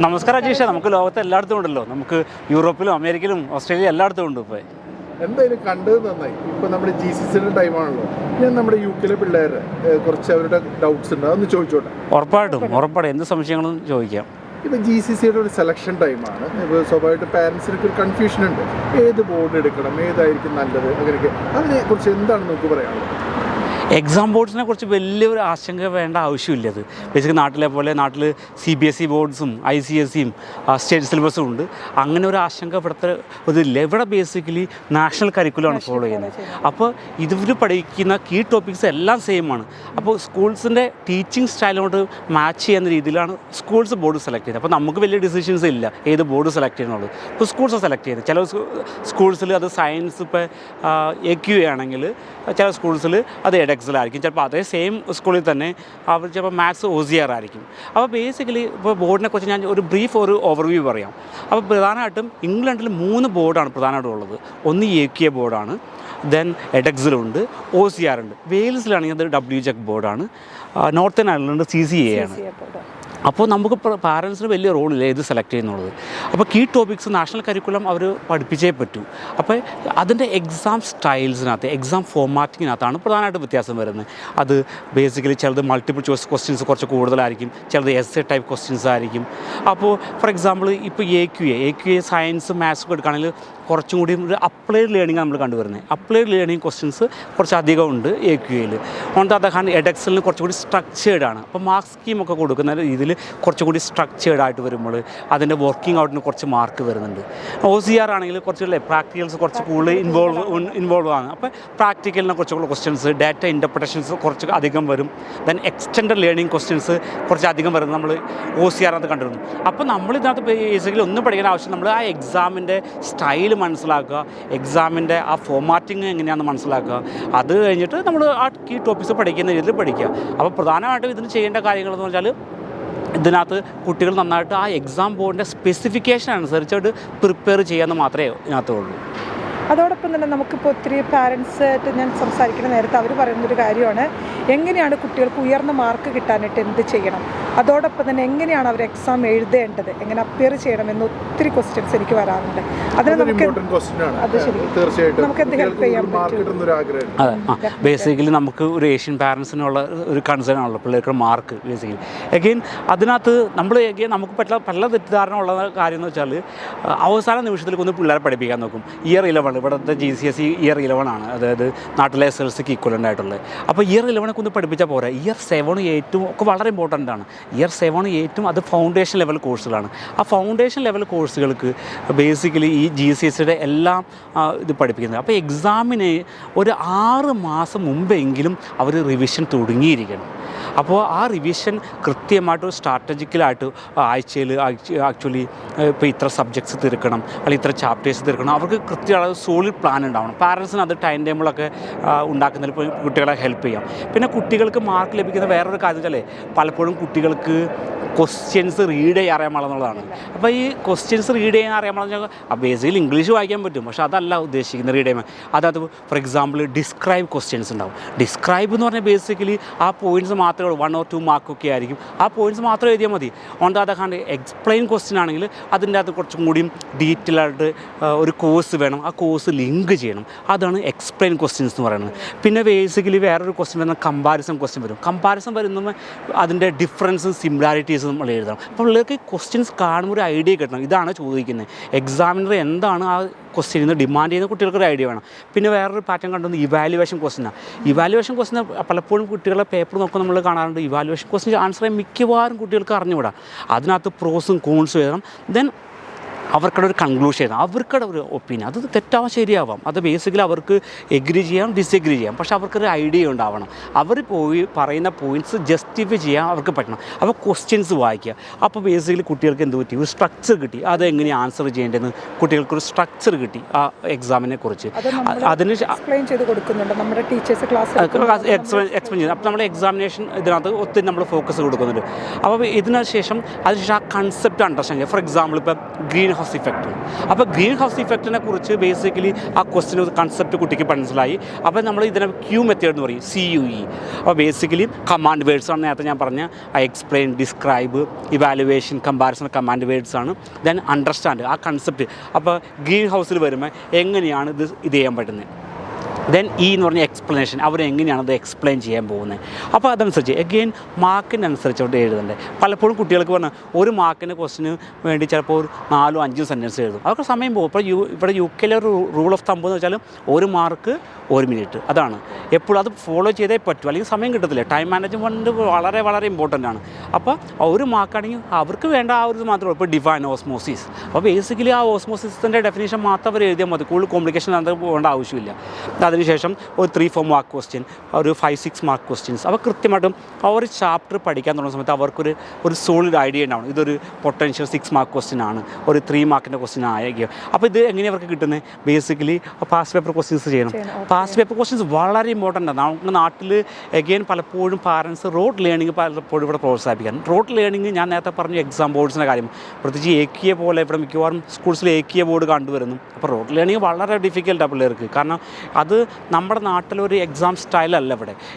നമസ്കാരം അജീഷ. നമുക്ക് ലോകത്ത് എല്ലായിടത്തും ഉണ്ടല്ലോ. നമുക്ക് യൂറോപ്പിലും അമേരിക്കയിലും ഓസ്ട്രേലിയ എല്ലായിടത്തും ഉണ്ട്. ഇപ്പോൾ എന്തായാലും കണ്ടത് നന്നായി. ഇപ്പോൾ നമ്മുടെ GCCയുടെ ടൈമാണല്ലോ. ഞാൻ നമ്മുടെ UK പിള്ളേർ കുറച്ച് അവരുടെ ഡൗട്ട്സ് ഉണ്ട്, അതൊന്ന് ചോദിച്ചോട്ടെ. ഉറപ്പായിട്ടും എന്ത് സംശയങ്ങളും ചോദിക്കാം. ഇപ്പോൾ GCCയുടെ ഒരു സെലക്ഷൻ ടൈമാണ്. ഇപ്പോൾ സ്വാഭാവികമായിട്ട് പാരൻസിനൊക്കെ ഒരു കൺഫ്യൂഷൻ ഉണ്ട്, ഏത് ബോർഡ് എടുക്കണം, ഏതായിരിക്കും നല്ലത്, അങ്ങനെയൊക്കെ. അതിനെക്കുറിച്ച് എന്താണ് നമുക്ക് പറയാനുള്ളത്? എക്സാം ബോർഡ്സിനെ കുറിച്ച് വലിയൊരു ആശങ്ക വേണ്ട ആവശ്യമില്ല. അത് ബേസിക്കലി നാട്ടിൽ CBSE ബോർഡ്സും ICSEയും സ്റ്റേറ്റ് സിലബസും ഉണ്ട്. അങ്ങനെ ഒരു ആശങ്കപ്പെടുത്ത ഇതില്ല. ഇവിടെ ബേസിക്കലി നാഷണൽ കരിക്കുലമാണ് ഫോളോ ചെയ്യുന്നത്. അപ്പോൾ ഇവർ പഠിക്കുന്ന കീ ടോപ്പിക്സ് എല്ലാം സെയിമാണ്. അപ്പോൾ സ്കൂൾസിൻ്റെ ടീച്ചിങ് സ്റ്റൈലിനോട് മാച്ച് ചെയ്യുന്ന രീതിയിലാണ് സ്കൂൾസ് ബോർഡ് സെലക്ട് ചെയ്യുന്നത്. അപ്പോൾ നമുക്ക് വലിയ ഡിസിഷൻസ് ഇല്ല ഏത് ബോർഡ് സെലക്ട് ചെയ്യണമെന്നുള്ളത്. ഇപ്പോൾ സ്കൂൾസ് സെലക്ട് ചെയ്യുന്നത്. ചില സ്കൂൾസിൽ അത് സയൻസ് ഇപ്പോൾ AQ ആണെങ്കിൽ, ചില സ്കൂൾസിൽ അത് എഡെക്സിലായിരിക്കും. ചിലപ്പോൾ അതേ സെയിം സ്കൂളിൽ തന്നെ അവർ ചിലപ്പോൾ മാത്സ് OCR ആയിരിക്കും. അപ്പോൾ ബേസിക്കലി ഇപ്പോൾ ബോർഡിനെ കുറിച്ച് ഞാൻ ഒരു ബ്രീഫ് ഓവർവ്യൂ പറയാം. അപ്പോൾ പ്രധാനമായിട്ടും ഇംഗ്ലണ്ടിൽ 3 ബോർഡാണ് പ്രധാനമായിട്ടും ഉള്ളത്. ഒന്ന് AQ ബോർഡാണ്, ദെൻ എഡെക്സിലുണ്ട്, OCR ഉണ്ട്. വെയിൽസിലാണെങ്കിൽ അത് WJEC ബോർഡാണ്, നോർത്തേൺ അയർലൻഡ് CCA ആണ്. അപ്പോൾ നമുക്ക് പാരൻസിന് വലിയ റോളില്ല ഏത് സെലക്ട് ചെയ്യുന്നുള്ളത്. അപ്പോൾ കീ ടോപ്പിക്സ് നാഷണൽ കരിക്കുലം അവർ പഠിപ്പിച്ചേ പറ്റൂ. അപ്പോൾ അതിൻ്റെ എക്സാം സ്റ്റൈൽസിനകത്ത്, എക്സാം ഫോർമാറ്റിങ്ങിനകത്താണ് പ്രധാനമായിട്ട് വ്യത്യാസം വരുന്നത്. അത് ബേസിക്കലി ചിലത് മൾട്ടിപ്പിൾ ചോയ്സ് ക്വസ്റ്റ്യൻസ് കുറച്ച് കൂടുതലായിരിക്കും, ചിലത് essay ടൈപ്പ് ക്വസ്റ്റ്യൻസ് ആയിരിക്കും. അപ്പോൾ ഫോർ എക്സാമ്പിൾ ഇപ്പോൾ AQA സയൻസ് മാത്സ് ഒക്കെ എടുക്കുകയാണെങ്കിൽ കുറച്ചും കൂടി ഒരു അപ്ലൈഡ് ലേണിംഗ് നമ്മൾ കണ്ടുവരുന്നത്. അപ്ലൈഡ് ലേണിംഗ് ക്വസ്റ്റ്യൻസ് കുറച്ച് അധികം ഉണ്ട് AQAയിൽ. ഓൺ ദ അതർ ഹാൻഡ് എഡെക്സലിന് കുറച്ചുകൂടി സ്ട്രക്ചേർഡ് ആണ്. അപ്പോൾ മാർക്ക് സ്കീമൊക്കെ കൊടുക്കുന്ന രീതിയിൽ കുറച്ചുകൂടി സ്ട്രക്ചേർഡ് ആയിട്ട് വരുമ്പോൾ അതിൻ്റെ വർക്കിംഗ് ഔട്ടിന് കുറച്ച് മാർക്ക് വരുന്നുണ്ട്. OCR ആണെങ്കിൽ കുറച്ചുകൂടി പ്രാക്ടിക്കൽസ് കുറച്ച് കൂടുതൽ ഇൻവോൾവ് ആണ്. അപ്പോൾ പ്രാക്ടിക്കലിന് കുറച്ചുകൂടി ക്വസ്റ്റ്യൻസ്, ഡാറ്റ ഇൻ്റർപ്രിട്ടേഷൻസ് കുറച്ച് അധികം വരും. ദെൻ എക്സ്റ്റൻഡ് ലേണിംഗ് ക്വസ്റ്റ്യൻസ് കുറച്ച് അധികം വരുന്നത് നമ്മൾ OCR അത് കണ്ടിരുന്നു. അപ്പോൾ നമ്മളിതിനകത്ത് ബേസിക്കലി ഒന്നും പഠിക്കേണ്ട ആവശ്യം, നമ്മൾ ആ എക്സാമിൻ്റെ സ്റ്റൈൽ മനസ്സിലാക്കുക, എക്സാമിൻ്റെ ആ ഫോർമാറ്റിങ് എങ്ങനെയാണെന്ന് മനസ്സിലാക്കുക. അത് കഴിഞ്ഞിട്ട് നമ്മൾ ആ കീ ടോപ്പിക്സ് പഠിക്കുന്ന രീതിയിൽ പഠിക്കുക. അപ്പോൾ പ്രധാനമായിട്ടും ഇതിന് ചെയ്യേണ്ട കാര്യങ്ങളെന്ന് വെച്ചാൽ, ഇതിനകത്ത് കുട്ടികൾ നന്നായിട്ട് ആ എക്സാം ബോർഡിൻ്റെ സ്പെസിഫിക്കേഷൻ അനുസരിച്ചിട്ട് പ്രിപ്പയർ ചെയ്യാമെന്ന് മാത്രമേ ഇതിനകത്തുള്ളൂ. അതോടൊപ്പം തന്നെ നമുക്കിപ്പോൾ ഒത്തിരി പാരൻസായിട്ട് ഞാൻ സംസാരിക്കുന്ന നേരത്തെ അവർ പറയുന്നൊരു കാര്യമാണ്, എങ്ങനെയാണ് കുട്ടികൾക്ക് ഉയർന്ന മാർക്ക് കിട്ടാനായിട്ട് എന്ത് ചെയ്യണം, അതോടൊപ്പം തന്നെ എങ്ങനെയാണ് അവർ എക്സാം എഴുതേണ്ടത്, എങ്ങനെ അപ്പിയർ ചെയ്യണമെന്ന് ഒത്തിരി ക്വസ്റ്റ്യൻസ് എനിക്ക് വരാറുണ്ട്. അതിന് നമുക്ക് അത് ശരി നമുക്ക് എന്ത് ഹെൽപ്പ് ചെയ്യാൻ പറ്റും? അതെ, ബേസിക്കലി നമുക്ക് ഒരു ഏഷ്യൻ പാരൻസിനുള്ള ഒരു കൺസേൺ ആണല്ലോ പിള്ളേർക്ക് മാർക്ക്. ബേസിക്കലി അഗെയിൻ അതിനകത്ത് നമുക്ക് പല തെറ്റിദ്ധാരണ ഉള്ള കാര്യം എന്ന് വെച്ചാൽ, അവസാന നിമിഷത്തിൽ ഒന്ന് പിള്ളേരെ പഠിപ്പിക്കാൻ നോക്കും. ഇയർ 11 ഇവിടുത്തെ GCSE ഇയർ 11 ആണ്, അതായത് നാട്ടിലെ SLCക്ക് ഈക്വലൻ്റ് ആയിട്ടുള്ളത്. അപ്പോൾ ഇയർ 11 ഒന്ന് പഠിപ്പിച്ചാൽ പോരാ. ഇയർ 7 8 ഒക്കെ വളരെ ഇമ്പോർട്ടൻ്റ് ആണ്. ഇയർ 7 8 അത് ഫൗണ്ടേഷൻ ലെവൽ കോഴ്സുകളാണ്. ആ ഫൗണ്ടേഷൻ ലെവൽ കോഴ്സുകൾക്ക് ബേസിക്കലി ഈ GCSEയുടെ എല്ലാം ഇത് പഠിപ്പിക്കുന്നത്. അപ്പോൾ എക്സാമിന് ഒരു 6 മാസം മുമ്പെങ്കിലും അവർ റിവിഷൻ തുടങ്ങിയിരിക്കണം. അപ്പോൾ ആ റിവിഷൻ കൃത്യമായിട്ട് സ്ട്രാറ്റജിക്കലായിട്ട് ആഴ്ചയിൽ ആക്ച്വലി ഇപ്പോൾ ഇത്ര സബ്ജക്ട്സ് തീർക്കണം, അല്ലെങ്കിൽ ഇത്ര ചാപ്റ്റേഴ്സ് തീർക്കണം, അവർക്ക് കൃത്യമായ സോളിഡ് പ്ലാൻ ഉണ്ടാവണം. പാരൻസിന് അത് ടൈം ടേബിളൊക്കെ ഉണ്ടാക്കുന്നതിൽ കുട്ടികളെ ഹെൽപ്പ് ചെയ്യാം. പിന്നെ കുട്ടികൾക്ക് മാർക്ക് ലഭിക്കുന്ന വേറൊരു കാര്യം വെച്ചാൽ, പലപ്പോഴും കുട്ടികൾക്ക് ക്വസ്റ്റ്യൻസ് റീഡ് ചെയ്യാൻ അറിയാൻ പാടുന്നതാണ്. അപ്പോൾ ഈ ക്വസ്റ്റ്യൻസ് റീഡ് ചെയ്യാൻ അറിയാൻ പാടുന്ന ബേസിക്കലി ഇംഗ്ലീഷ് വായിക്കാൻ പറ്റും, പക്ഷേ അതല്ല ഉദ്ദേശിക്കുന്നത് റീഡ് ചെയ്യാൻ. അതായത് ഫോർ എക്സാമ്പിൾ ഡിസ്ക്രൈബ് ക്വസ്റ്റ്യൻസ് ഉണ്ടാവും. ഡിസ്ക്രൈബ് എന്ന് പറഞ്ഞാൽ ബേസിക്കലി ആ പോയിൻറ്റ്സ് മാത്രമേ ഉള്ളൂ, 1 or 2 മാർക്കൊക്കെ ആയിരിക്കും. ആ പോയിൻറ്റ്സ് മാത്രം എഴുതിയാൽ മതി. On the other hand explain question ആണെങ്കിൽ അതിൻ്റെ അകത്ത് കുറച്ചും കൂടിയും ഡീറ്റെയിൽ ആയിട്ട് ഒരു കോഴ്സ് വേണം, ആ കോഴ്സ് ലിങ്ക് ചെയ്യണം. അതാണ് എക്സ്പ്ലെയിൻ ക്വസ്റ്റ്യൻസ് എന്ന് പറയുന്നത്. പിന്നെ ബേസിക്കലി വേറൊരു ക്വസ്റ്റ്യൻ വരുന്ന കമ്പാരിസൺ ക്വസ്റ്റ്യൻ വരും. കമ്പാരിസൺ വരുന്നത് അതിൻ്റെ ഡിഫറൻസും സിമിലാരിറ്റീസും നമ്മൾ എഴുതണം. അപ്പോൾ പിള്ളേർക്ക് ക്വസ്റ്റ്യൻസ് കാണുമ്പോൾ ഒരു ഐഡിയ കിട്ടണം, ഇതാണ് ചോദിക്കുന്നത്, എക്സാമിനർ എന്താണ് ആ ക്വസ്റ്റ്യൻ ഇന്ന് ഡിമാൻഡ് ചെയ്യുന്ന കുട്ടികൾക്കൊരു ഐഡിയ വേണം. പിന്നെ വേറൊരു പാറ്റേൺ കണ്ടുവന്ന് ഇവാലുവേഷൻ ക്വസ്റ്റ്യനാണ്. ഇവാലുവേഷൻ ക്വസ്റ്റ്യൻ പലപ്പോഴും കുട്ടികളെ പേപ്പർ നോക്കുമ്പോൾ നമ്മൾ കാണാറുണ്ട്, ഇവാലുവേഷൻ ക്വസ്റ്റ്യൻ ആൻസർ ചെയ്യാൻ മിക്കവാറും കുട്ടികൾക്ക് അറിഞ്ഞുകൂടാ. അതിനകത്ത് പ്രോസും കോൺസും എഴുതണം. ദെൻ അവർക്കടെ ഒരു കൺക്ലൂഷൻ എഴുതാം, അവർക്കടെ ഒരു ഒപ്പീനിയൻ. അത് തെറ്റാവാം ശരിയാവാം, അത് ബേസിക്കലി അവർക്ക് എഗ്രി ചെയ്യാം, ഡിസെഗ്രി ചെയ്യാം, പക്ഷേ അവർക്കൊരു ഐഡിയ ഉണ്ടാവണം. അവർ പറയുന്ന പോയിൻറ്റ്സ് ജസ്റ്റിഫൈ ചെയ്യാൻ അവർക്ക് പറ്റണം. അപ്പോൾ ക്വസ്റ്റ്യൻസ് വായിക്കുക. അപ്പോൾ ബേസിക്കലി കുട്ടികൾക്ക് എന്ത് പറ്റി, ഒരു സ്ട്രക്ചർ കിട്ടി, അത് എങ്ങനെയാണ് ആൻസർ ചെയ്യേണ്ടതെന്ന് കുട്ടികൾക്കൊരു സ്ട്രക്ചർ കിട്ടി ആ എക്സാമിനെ കുറിച്ച്. അതിന് എക്സ്പ്ലെയിൻ ചെയ്ത് കൊടുക്കുന്നുണ്ട് നമ്മുടെ ടീച്ചേഴ്സ് എക്സ്പ്ലെയിൻ ചെയ്ത്. അപ്പോൾ നമ്മൾ എക്സാമിനേഷൻ ഇതിനകത്ത് ഒത്തിരി നമ്മൾ ഫോക്കസ് കൊടുക്കുന്നുണ്ട്. അപ്പോൾ അതിനുശേഷം ആ കൺസെപ്റ്റ് അണ്ടർസ്റ്റാൻഡ് ചെയ്യുക. ഫോർ എക്സാമ്പിൾ ഇപ്പോൾ ഗ്രീൻ ഹൗസ് ഇഫക്റ്റ്. അപ്പോൾ ഗ്രീൻ ഹൗസ് ഇഫക്റ്റിനെ കുറിച്ച് ബേസിക്കലി ആ ക്വസ്റ്റിന് കൺസെപ്റ്റ് കുട്ടിക്ക് മനസ്സിലായി. അപ്പോൾ നമ്മൾ ഇതിനെ ക്യൂ മെത്തേഡ് എന്ന് പറയും, CUE. അപ്പോൾ ബേസിക്കലി കമാൻഡ് വേർഡ്സ് ആണ് നേരത്തെ ഞാൻ പറഞ്ഞ explain, describe, evaluation, comparison command words ആണ്. ദെൻ അണ്ടർസ്റ്റാൻഡ് ആ കൺസെപ്റ്റ്. അപ്പോൾ ഗ്രീൻ ഹൗസിൽ വരുമ്പോൾ എങ്ങനെയാണ് ഇത് ചെയ്യാൻ പറ്റുന്നത്. ദെൻ എന്ന് പറഞ്ഞ എക്സ്പ്ലനേഷൻ, അവരെങ്ങനെയാണ് അത് എക്സ്പ്ലെയിൻ ചെയ്യാൻ പോകുന്നത്. അപ്പോൾ അതനുസരിച്ച് എഗെയിൻ മാർക്കിനനുസരിച്ച് അവിടെ എഴുതണ്ടേ. പലപ്പോഴും കുട്ടികൾക്ക് പറഞ്ഞാൽ ഒരു മാർക്കിൻ്റെ ക്വസ്റ്റിന് വേണ്ടി ചിലപ്പോൾ ഒരു 4-5 സെൻറ്റൻസ് എഴുതും. അതൊക്കെ സമയം പോകും. ഇപ്പോൾ ഇവിടെ UK ഒരു റൂൾ ഓഫ് തമ്പ് എന്ന് വെച്ചാൽ 1 മാർക്ക് 1 മിനിറ്റ്. അതാണ് എപ്പോഴും അത് ഫോളോ ചെയ്തേ പറ്റൂ, അല്ലെങ്കിൽ സമയം കിട്ടത്തില്ല. ടൈം മാനേജ്മെൻറ്റ് വളരെ വളരെ ഇമ്പോർട്ടൻ്റ് ആണ്. അപ്പോൾ ഒരു മാർക്കാണെങ്കിൽ അവർക്ക് വേണ്ട ആ ഒരു മാത്രമേ. ഇപ്പോൾ ഡിഫൈൻ ഓസ്മോസിസ്, അപ്പോൾ ബേസിക്കലി ആ ഓസ്മോസിസിൻ്റെ ഡെഫിനേഷൻ മാത്രം അവർ എഴുതിയാൽ മതി. കൂടുതൽ കോംപ്ലിക്കേഷൻ അത് പോകേണ്ട ആവശ്യമില്ല. അതിനുശേഷം ഒരു 3-4 മാർക്ക് ക്വസ്റ്റ്യൻ, ഒരു 5-6 മാർക്ക് ക്വസ്റ്റ്യൻസ്. അപ്പോൾ കൃത്യമായിട്ടും ആ ഒരു ചാപ്റ്റർ പഠിക്കാൻ തുടങ്ങുന്ന സമയത്ത് അവർക്കൊരു സോളിഡ് ഐഡിയ ഉണ്ടാവും. ഇതൊരു പൊട്ടൻഷ്യൽ 6 മാർക്ക് ക്വസ്റ്റ്യൻ ആണ്, ഒരു 3 മാർക്കിൻ്റെ ക്വസ്റ്റ്യൻ ആയിരിക്കും. അപ്പോൾ ഇത് എങ്ങനെയാണ് അവർക്ക് കിട്ടുന്നത്? ബേസിക്കലി പാസ്റ്റ് പേപ്പർ ക്വസ്റ്റ്യൻസ് ചെയ്യണം. പാസ്റ്റ് പേപ്പർ ക്വസ്റ്റ്യൻസ് വളരെ ഇമ്പോർട്ടൻ്റ് ആണ്. നമ്മുടെ നാട്ടിൽ എഗെയിൻ പലപ്പോഴും പാരൻസ് റോഡ് ലേണിംഗ് പലപ്പോഴും ഇവിടെ പ്രോത്സാഹിപ്പിക്കാൻ. റോഡ് ലേണിംഗ് ഞാൻ നേരത്തെ പറഞ്ഞു എക്സാം ബോർഡ്സിൻ്റെ കാര്യം, പ്രത്യേകിച്ച് AQA പോലെ ഇവിടെ മിക്കവാറും സ്കൂൾസിൽ AQA ബോർഡ് കണ്ടുവരുന്നു. അപ്പോൾ റോഡ് ലേണിംഗ് വളരെ ഡിഫിക്കൽട്ടാണ് പിള്ളേർക്ക്. കാരണം അത് നമ്മുടെ നാട്ടിലൊരു എക്സാം സ്റ്റൈലല്ല.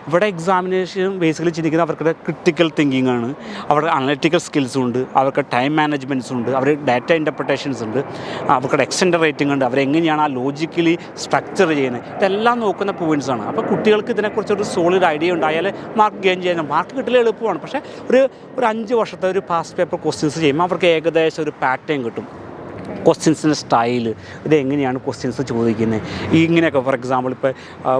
ഇവിടെ എക്സാമിനേഷൻ ബേസിക്കലി ചിന്തിക്കുന്നത് അവർക്ക് ക്രിട്ടിക്കൽ തിങ്കിങ് ആണ്, അവരുടെ അനലിറ്റിക്കൽ സ്കിൽസും ഉണ്ട്, അവർക്ക് ടൈം മാനേജ്മെൻറ്റ്സും ഉണ്ട്, അവർ ഡാറ്റ ഇൻ്റർപ്രിട്ടേഷൻസ് ഉണ്ട്, അവർക്ക് എക്സ്റ്റൻഡ് റേറ്റിംഗ് ഉണ്ട്, അവരെങ്ങനെയാണ് ആ ലോജിക്കലി സ്ട്രക്ചർ ചെയ്യുന്നത്, ഇതെല്ലാം നോക്കുന്ന പോയിൻറ്റ്സ് ആണ്. അപ്പോൾ കുട്ടികൾക്ക് ഇതിനെക്കുറിച്ചൊരു സോളിഡ് ഐഡിയ ഉണ്ടായാൽ മാർക്ക് ഗെയിൻ ചെയ്യാൻ. മാർക്ക് കിട്ടൽ എളുപ്പമാണ്, പക്ഷേ ഒരു 5 വർഷത്തെ ഒരു പാസ്റ്റ് പേപ്പർ ക്വസ്റ്റ്യൻസ് ചെയ്യുമ്പോൾ അവർക്ക് ഏകദേശം ഒരു പാറ്റേൺ കിട്ടും. ക്വസ്റ്റ്യൻസിൻ്റെ സ്റ്റൈൽ, ഇതെങ്ങനെയാണ് ക്വസ്റ്റ്യൻസ് ചോദിക്കുന്നത്, ഇങ്ങനെയൊക്കെ. ഫോർ എക്സാമ്പിൾ ഇപ്പോൾ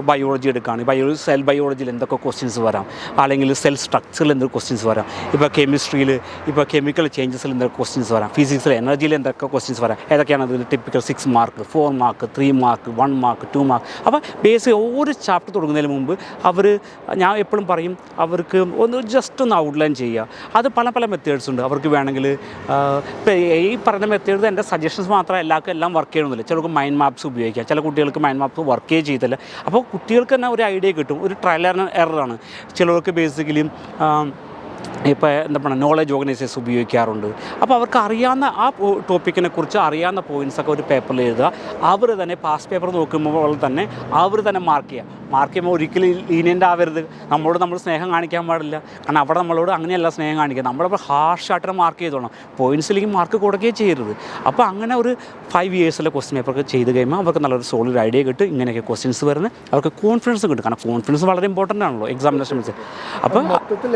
ബയോളജി എടുക്കുകയാണ്, സെൽ ബയോളജിയിൽ എന്തൊക്കെ ക്വസ്റ്റ്യൻസ് വരാം, അല്ലെങ്കിൽ സെൽ സ്ട്രക്ചറിൽ എന്തൊക്കെ ക്വസ്റ്റ്യൻസ് വരാം, ഇപ്പോൾ കെമിസ്ട്രിയിൽ ഇപ്പോൾ കെമിക്കൽ ചേഞ്ചസിൽ എന്തൊക്കെ ക്വസ്റ്റ്യൻസ് വരാം, ഫിസിക്സിൽ എനർജിയിൽ എന്തൊക്കെ ക്വസ്റ്റ്യൻസ് വരാം, ഏതൊക്കെയാണ് അതിൽ typical 6 mark 4 mark 3 mark 1 mark 2 mark. അപ്പോൾ ബേസിക് ഓരോ ചാപ്റ്റർ തുടങ്ങുന്നതിന് മുമ്പ് ഞാൻ എപ്പോഴും പറയും അവർക്ക് ജസ്റ്റ് ഒന്ന് ഔട്ട്ലൈൻ ചെയ്യുക. അത് പല പല മെത്തേഡ്സ് ഉണ്ട്. അവർക്ക് വേണമെങ്കിൽ ഇപ്പോൾ ഈ പറഞ്ഞ മെത്തേഡ് എൻ്റെ സജഷൻസ് മാത്രമേ എല്ലാം വർക്ക് ചെയ്യണമെന്നില്ല. ചിലർക്ക് മൈൻഡ് മാപ്സ് ഉപയോഗിക്കാം, ചില കുട്ടികൾക്ക് മൈൻഡ് മാപ്സ് വർക്ക് ചെയ്തില്ല. അപ്പോൾ കുട്ടികൾക്ക് തന്നെ ഒരു ഐഡിയ കിട്ടും. ഒരു ട്രയൽ ആൻഡ് എററാണ്. ചിലർക്ക് ബേസിക്കലി ഇപ്പോൾ എന്താ പറയുക നോളജ് ഓർഗനൈസേഴ്സ് ഉപയോഗിക്കാറുണ്ട്. അപ്പോൾ അവർക്ക് അറിയാവുന്ന ആ ടോപ്പിക്കിനെ കുറിച്ച് അറിയാവുന്ന പോയിൻറ്റ്സൊക്കെ ഒരു പേപ്പറിൽ എഴുതുക. അവർ തന്നെ പാസ്റ്റ് പേപ്പർ നോക്കുമ്പോൾ തന്നെ അവർ തന്നെ മാർക്ക് ചെയ്യുമ്പോൾ ഒരിക്കലും ലീനിയൻ്റ് ആവരുത്. നമ്മൾ സ്നേഹം കാണിക്കാൻ പാടില്ല. കാരണം അവിടെ നമ്മളോട് അങ്ങനെയല്ല സ്നേഹം കാണിക്കുക. നമ്മളപ്പോൾ ഹാർഷായിട്ട് മാർക്ക് ചെയ്തോണം. പോയിൻറ്റ്സിലേക്ക് മാർക്ക് കൊടുക്കുകയും ചെയ്യരുത്. അപ്പോൾ അങ്ങനെ ഒരു 5 ഇയേഴ്സിലെ ക്വസ്റ്റ്യൻ പേപ്പറൊക്കെ ചെയ്ത് കഴിയുമ്പോൾ അവർക്ക് നല്ലൊരു സോളിഡ് ഐഡിയ കിട്ടും. ഇങ്ങനെയൊക്കെ ക്വസ്റ്റ്യൻസ് വരുന്നത് അവർക്ക് കോൺഫിഡൻസ് കിട്ടും. കാരണം കോൺഫിഡൻസ് വളരെ ഇമ്പോർട്ടൻ്റ് ആണല്ലോ എക്സാമിനേഷൻ. അപ്പോൾ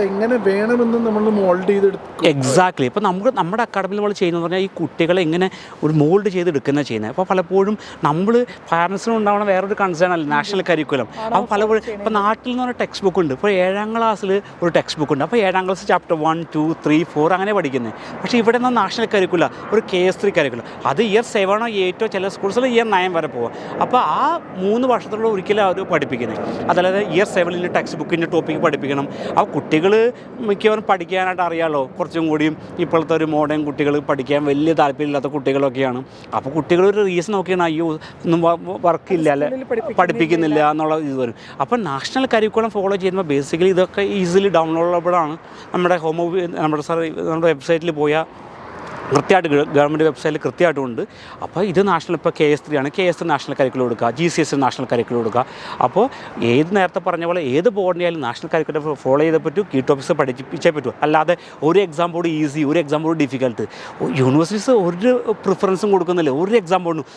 എങ്ങനെ വേണമെന്ന് നമ്മൾ മോൾഡ് ചെയ്തെടുക്കും. എക്സാക്ട്ലി. ഇപ്പോൾ നമ്മുടെ അക്കാഡമിയിൽ നമ്മൾ ചെയ്യുന്നത് പറഞ്ഞാൽ ഈ കുട്ടികളെ എങ്ങനെ ഒരു മോൾഡ് ചെയ്തെടുക്കുന്ന ചെയ്യുന്നത്. അപ്പോൾ പലപ്പോഴും നമ്മൾ പാരൻസിനും ഉണ്ടാവണം വേറൊരു കൺസേൺ അല്ല നാഷണൽ കരിക്കുലം. അപ്പോൾ പലപ്പോഴും ഇപ്പോൾ നാട്ടിൽ നിന്ന് പറഞ്ഞ ടെക്സ്റ്റ് ബുക്ക് ഉണ്ട്. ഇപ്പോൾ 7ാം ക്ലാസ്സിൽ ഒരു ടെക്സ്റ്റ് ബുക്ക് ഉണ്ട്. അപ്പോൾ 7ാം ക്ലാസ് ചാപ്റ്റർ 1, 2, 3, 4 അങ്ങനെ പഠിക്കുന്നത്. പക്ഷേ ഇവിടെ നിന്ന് നാഷണൽ കരിക്കുല ഒരു KS3 കരിക്കുലം. അത് ഇയർ 7 or 8 ചില സ്കൂൾസിൽ ഇയർ 9 വരെ പോകും. അപ്പോൾ ആ 3 വർഷത്തോളം ഒരിക്കലും അവർ പഠിപ്പിക്കുന്നത്. അതല്ലാതെ ഇയർ 7 ടെക്സ്റ്റ് ബുക്കിൻ്റെ ടോപ്പിക്ക് പഠിപ്പിക്കണം. ആ കുട്ടികൾ മിക്കവാറും പഠിക്കാനായിട്ട് അറിയാമല്ലോ. കുറച്ചും കൂടിയും ഇപ്പോഴത്തെ ഒരു മോഡേൺ കുട്ടികൾ പഠിക്കാൻ വലിയ താല്പര്യമില്ലാത്ത കുട്ടികളൊക്കെയാണ്. അപ്പോൾ കുട്ടികളൊരു റീസൺ നോക്കിയാണ് അയ്യോ ഒന്നും വർക്കില്ല അല്ലെ പഠിപ്പിക്കുന്നില്ല എന്നുള്ള ഇത് വരും. അപ്പോൾ നാഷണൽ കരിക്കുലം ഫോളോ ചെയ്യുമ്പോൾ ബേസിക്കലി ഇതൊക്കെ ഈസിലി ഡൗൺലോഡബിളാണ്. നമ്മുടെ നമ്മുടെ വെബ്സൈറ്റിൽ പോയാൽ കൃത്യമായിട്ട് ഗവൺമെൻറ് വെബ്സൈറ്റിൽ കൃത്യമായിട്ടുമുണ്ട്. അപ്പോൾ ഇത് നാഷണൽ ഇപ്പോൾ KS3 ആണ്. KS3 നാഷണൽ കരിക്കുലം കൊടുക്കുക, GCSE നാഷണൽ കരിക്കുലം കൊടുക്കുക. അപ്പോൾ നേരത്തെ പറഞ്ഞ പോലെ ഏത് ബോർഡിനായാലും നാഷണൽ കരിക്കുലം ഫോളോ ചെയ്തേ പറ്റൂ, കീ ടോപ്പിക്സ് പഠിപ്പിച്ചേ പറ്റൂ. അല്ലാതെ ഒരു എക്സാം ബോർഡ് ഈസി, ഒരു എക്സാം ബോർഡ് ഡിഫിക്കൽട്ട്. യൂണിവേഴ്സിറ്റീസ് ഒരു പ്രിഫറൻസും കൊടുക്കുന്നില്ല. ഒരു എക്സാം ബോർഡിനും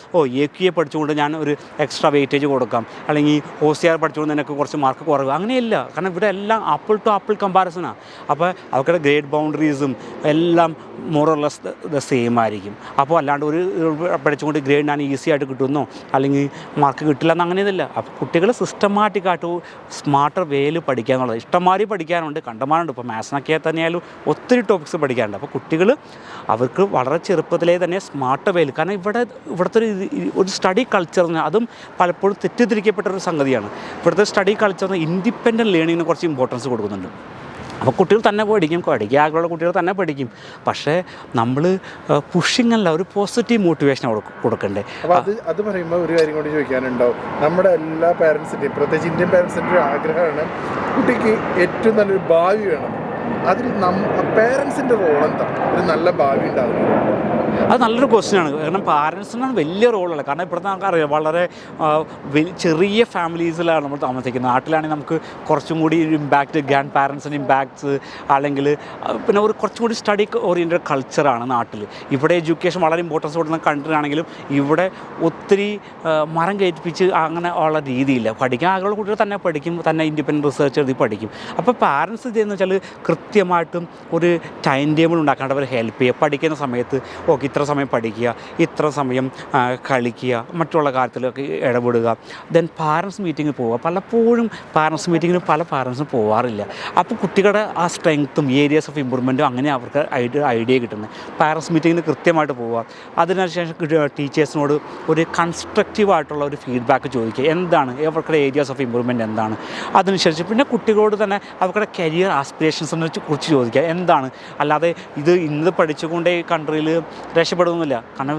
AQA പഠിച്ചുകൊണ്ട് ഞാൻ ഒരു എക്സ്ട്രാ വെയിറ്റേജ് കൊടുക്കാം, അല്ലെങ്കിൽ OCR പഠിച്ചുകൊണ്ട് എനിക്ക് കുറച്ച് മാർക്ക് കുറവ്, അങ്ങനെയല്ല. കാരണം ഇവിടെ എല്ലാം ആപ്പിൾ ടു ആപ്പിൾ കമ്പാരിസണാണ്. അപ്പോൾ അവരുടെ ഗ്രേഡ് ബൗണ്ടറീസും എല്ലാം മോറോർലെസ് സെയിം ആയിരിക്കും. അപ്പോൾ അല്ലാണ്ട് ഒരു പഠിച്ചുകൊണ്ട് ഗ്രേഡ് ഞാൻ ഈസി ആയിട്ട് കിട്ടുന്നോ അല്ലെങ്കിൽ മാർക്ക് കിട്ടില്ല എന്ന് അങ്ങനെയൊന്നുമില്ല. അപ്പോൾ കുട്ടികൾ സിസ്റ്റമാറ്റിക്കായിട്ട് സ്മാർട്ടർ വേയിൽ പഠിക്കുക എന്നുള്ളത്. ഇഷ്ടംമാതിരി പഠിക്കാനുണ്ട്, കണ്ടമാനുണ്ട്. ഇപ്പോൾ മാത്സിനൊക്കെ തന്നെയായാലും ഒത്തിരി ടോപ്പിക്സ് പഠിക്കാനുണ്ട്. അപ്പോൾ കുട്ടികൾ അവർക്ക് വളരെ ചെറുപ്പത്തിലേ തന്നെ സ്മാർട്ടർ വേയിൽ, കാരണം ഇവിടുത്തെ ഒരു സ്റ്റഡി കൾച്ചർ അതും പലപ്പോഴും തെറ്റിദ്ധരിക്കപ്പെട്ടൊരു സംഗതിയാണ്. ഇവിടുത്തെ സ്റ്റഡി കൾച്ചറിന് ഇൻഡിപെൻഡൻറ്റ് ലേണിങ്ങിന് കുറച്ച് ഇമ്പോർട്ടൻസ് കൊടുക്കുന്നുണ്ട്. അപ്പോൾ കുട്ടികൾ തന്നെ പഠിക്കാനുള്ള കുട്ടികൾ തന്നെ പഠിക്കും. പക്ഷേ നമ്മൾ പുഷിങ് അല്ല, ഒരു പോസിറ്റീവ് മോട്ടിവേഷൻ കൊടുക്കണ്ടേ. അപ്പോൾ അത് പറയുമ്പോൾ ഒരു കാര്യം കൂടി ചോദിക്കാനുണ്ടാവും. നമ്മുടെ എല്ലാ പാരൻസിൻ്റെയും, പ്രത്യേകിച്ച് ഇന്ത്യൻ പാരൻസിൻ്റെ ഒരു ആഗ്രഹമാണ് കുട്ടിക്ക് ഏറ്റവും നല്ലൊരു ഭാവി വേണം. അതിൽ പാരൻസിൻ്റെ റോൾ എന്താ ഒരു നല്ല ഭാവി ഉണ്ടാകുന്നത്? അത് നല്ലൊരു ക്വസ്റ്റ്യനാണ്. കാരണം പാരൻസിനാണ് വലിയ റോളല്ല. കാരണം ഇപ്പോഴത്തെ നമുക്കറിയാം വളരെ ചെറിയ ഫാമിലീസിലാണ് നമ്മൾ താമസിക്കുന്നത്. നാട്ടിലാണെങ്കിൽ നമുക്ക് കുറച്ചും കൂടി ഇമ്പാക്റ്റ് ഗ്രാൻഡ് പാരൻസിൻ്റെ ഇമ്പാക്ട്സ് അല്ലെങ്കിൽ പിന്നെ ഒരു കുറച്ചും കൂടി സ്റ്റഡി ഓറിയൻറ്റഡ് കൾച്ചറാണ് നാട്ടിൽ. ഇവിടെ എഡ്യൂക്കേഷൻ വളരെ ഇമ്പോർട്ടൻസ് കൊടുക്കുന്ന കൺട്രി ആണെങ്കിലും ഇവിടെ ഒത്തിരി മരം കയറ്റിപ്പിച്ച് അങ്ങനെ ഉള്ള രീതിയില്ല. പഠിക്കാൻ ആഗ്രഹമുള്ള കുട്ടികൾ തന്നെ പഠിക്കും, തന്നെ ഇൻഡിപെൻഡൻറ്റ് റിസർച്ച് എഴുതി പഠിക്കും. അപ്പോൾ പാരൻസ് ചെയ്യുന്നത് വെച്ചാൽ കൃത്യമായിട്ടും ഒരു ടൈം ടേബിൾ ഉണ്ടാക്കാണ്ട് അവരെ ഹെൽപ്പ് ചെയ്യുക. പഠിക്കുന്ന സമയത്ത് ഓക്കെ ഇത്ര സമയം പഠിക്കുക, ഇത്ര സമയം കളിക്കുക, മറ്റുള്ള കാര്യത്തിലൊക്കെ ഇടപെടുക. ദെൻ പാരൻസ് മീറ്റിങ്ങിൽ പോവുക. പലപ്പോഴും പാരൻസ് മീറ്റിങ്ങിന് പല പാരൻസും പോകാറില്ല. അപ്പോൾ കുട്ടികളുടെ ആ സ്ട്രെങ്ത്തും ഏരിയാസ് ഓഫ് ഇമ്പ്രൂവ്മെൻറ്റും അങ്ങനെ അവർക്ക് ഐഡിയ കിട്ടുന്നത്. പാരൻസ് മീറ്റിങ്ങിന് കൃത്യമായിട്ട് പോവുക. അതിനുശേഷം ടീച്ചേഴ്സിനോട് ഒരു കൺസ്ട്രക്റ്റീവായിട്ടുള്ള ഒരു ഫീഡ്ബാക്ക് ചോദിക്കുക. എന്താണ് അവരുടെ ഏരിയാസ് ഓഫ് ഇമ്പ്രൂവ്മെൻറ്റ് എന്താണ്. അതിനുശേഷം പിന്നെ കുട്ടികളോട് തന്നെ അവരുടെ കരിയർ ആസ്പിറേഷൻസിനെ കുറിച്ച് ചോദിക്കുക. എന്താണ്, അല്ലാതെ ഇന്ന് പഠിച്ചുകൊണ്ടേ ഈ കൺട്രിയിൽ രക്ഷപ്പെടുന്നില്ല. കാരണം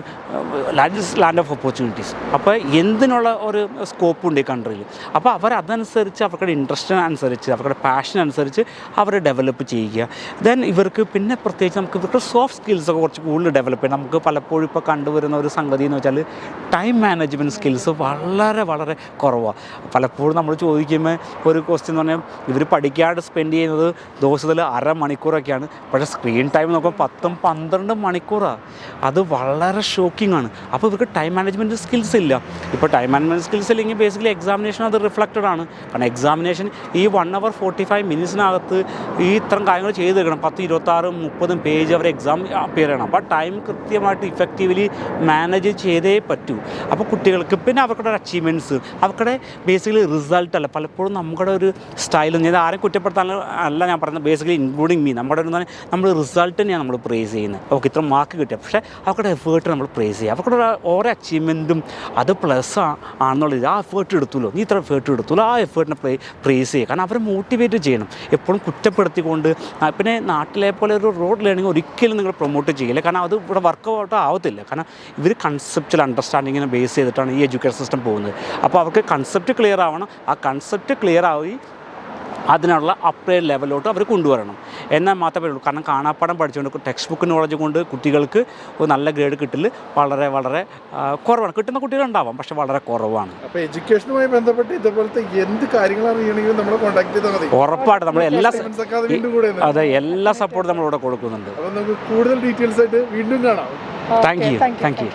ലാൻഡ് ഓഫ് ഓപ്പർച്യൂണിറ്റീസ്. അപ്പോൾ എന്തിനുള്ള ഒരു സ്കോപ്പുണ്ട് ഈ കൺട്രിയിൽ. അപ്പോൾ അവരതനുസരിച്ച് അവരുടെ ഇൻട്രസ്റ്റ് അനുസരിച്ച് അവരുടെ പാഷൻ അനുസരിച്ച് അവരെ ഡെവലപ്പ് ചെയ്യുക. ദെൻ ഇവർക്ക് പിന്നെ പ്രത്യേകിച്ച് നമുക്ക് ഇവർക്ക് സോഫ്റ്റ് സ്കിൽസൊക്കെ കുറച്ച് കൂടുതൽ ഡെവലപ്പ് ചെയ്യണം. നമുക്ക് പലപ്പോഴും ഇപ്പോൾ കണ്ടുവരുന്ന ഒരു സംഗതി എന്ന് വെച്ചാൽ ടൈം മാനേജ്മെൻറ്റ് സ്കിൽസ് വളരെ വളരെ കുറവാണ്. പലപ്പോഴും നമ്മൾ ചോദിക്കുമ്പോൾ ഒരു ക്വസ്റ്റ്യൻ എന്ന് പറഞ്ഞാൽ ഇവർ പഠിക്കാണ്ട് സ്പെൻഡ് ചെയ്യുന്നത് ദിവസത്തിൽ അരമണിക്കൂറൊക്കെയാണ്. പക്ഷേ സ്ക്രീൻ ടൈം നോക്കുമ്പോൾ 10-12 മണിക്കൂറാണ്. അത് വളരെ ഷോക്കിംഗ് ആണ്. അപ്പോൾ ഇവർക്ക് ടൈം മാനേജ്മെൻറ്റ് സ്കിൽസ് ഇല്ല. ഇപ്പോൾ ടൈം മാനേജ്മെൻറ്റ് സ്കിൽസ് ഇല്ലെങ്കിൽ ബേസിക്കലി എക്സാമിനേഷൻ അത് റിഫ്ലക്റ്റഡ് ആണ്. കാരണം എക്സാമിനേഷൻ ഈ 1 hour 45 മിനിറ്റ്സിനകത്ത് ഈ ഇത്തരം കാര്യങ്ങൾ ചെയ്തെടുക്കണം. 10, 26, 30 പേജ് അവർ എക്സാം അപ്പിയർ ചെയ്യണം. അപ്പോൾ ടൈം കൃത്യമായിട്ട് ഇഫക്റ്റീവ്ലി മാനേജ് ചെയ്തേ പറ്റൂ. അപ്പോൾ കുട്ടികൾക്ക് പിന്നെ അവരുടെ അച്ചീവ്മെൻറ്റ്സ് അവരുടെ ബേസിക്കലി റിസൾട്ട് അല്ല. പലപ്പോഴും നമ്മുടെ ഒരു സ്റ്റൈൽ ഞാൻ ആരും കുറ്റപ്പെടുത്താൻ അല്ല ഞാൻ പറയുന്നത്. ബേസിക്കലി ഇൻക്ലൂഡിങ് മീ നമ്മുടെ നമ്മൾ റിസൾട്ട് തന്നെയാണ് നമ്മൾ പ്രേസ് ചെയ്യുന്നത്. അവർക്ക് ഇത്ര മാർക്ക് കിട്ടിയ പക്ഷേ അവരുടെ എഫേർട്ട് നമ്മൾ പ്രേസ് ചെയ്യുക. അവരുടെ ഓരോ അച്ചീവ്മെൻറ്റും അത് പ്ലസ് ആണെന്നുള്ളത്. ആ എഫേർട്ട് എടുത്തുല്ലോ, നീ ഇത്ര എഫേർട്ട് എടുത്തുല്ലോ, ആ എഫേർട്ടിനെ പ്രേസ് ചെയ്യുക. കാരണം അവരെ മോട്ടിവേറ്റ് ചെയ്യണം. എപ്പോഴും കുറ്റപ്പെടുത്തിക്കൊണ്ട് പിന്നെ നാട്ടിലെ പോലെ ഒരു റോഡ് ലേണിംഗ് ഒരിക്കലും നിങ്ങൾ പ്രൊമോട്ട് ചെയ്യില്ല. കാരണം അത് ഇവിടെ വർക്കൗട്ട് ആവത്തില്ല. കാരണം ഇവർ കൺസെപ്ച്വൽ അണ്ടർസ്റ്റാൻഡിങ്ങിനെ ബേസ് ചെയ്തിട്ടാണ് ഈ എഡ്യൂക്കേഷൻ സിസ്റ്റം പോകുന്നത്. അപ്പോൾ അവർക്ക് കൺസെപ്റ്റ് ക്ലിയർ ആവണം. ആ കൺസെപ്റ്റ് ക്ലിയർ ആയി അതിനുള്ള അപ്ഗ്രേഡ് ലെവലോട്ട് അവർ കൊണ്ടുവരണം. എന്നാൽ മാത്രമേ ഉള്ളൂ. കാരണം കാണാപ്പാടം പഠിച്ചുകൊണ്ട് ടെക്സ്റ്റ് ബുക്ക് നോളജ് കൊണ്ട് കുട്ടികൾക്ക് ഒരു നല്ല ഗ്രേഡ് കിട്ടൽ വളരെ വളരെ കുറവാണ്. കിട്ടുന്ന കുട്ടികളുണ്ടാവാം, പക്ഷേ വളരെ കുറവാണ്. അപ്പോൾ എഡ്യൂക്കേഷനുമായി ബന്ധപ്പെട്ട് ഇതുപോലത്തെ എന്ത് കാര്യങ്ങൾ അറിയണമെങ്കിലും നമ്മളെ കോൺടാക്ട് ചെയ്താൽ മതി. ഉറപ്പായിട്ട് നമ്മൾ എല്ലാ സപ്പോർട്ടും നമ്മളിവിടെ കൊടുക്കുന്നുണ്ട്. അപ്പോൾ നമുക്ക് കൂടുതൽ ഡീറ്റെയിൽസ് ആയിട്ട് വീണ്ടും കാണാം. Thank you.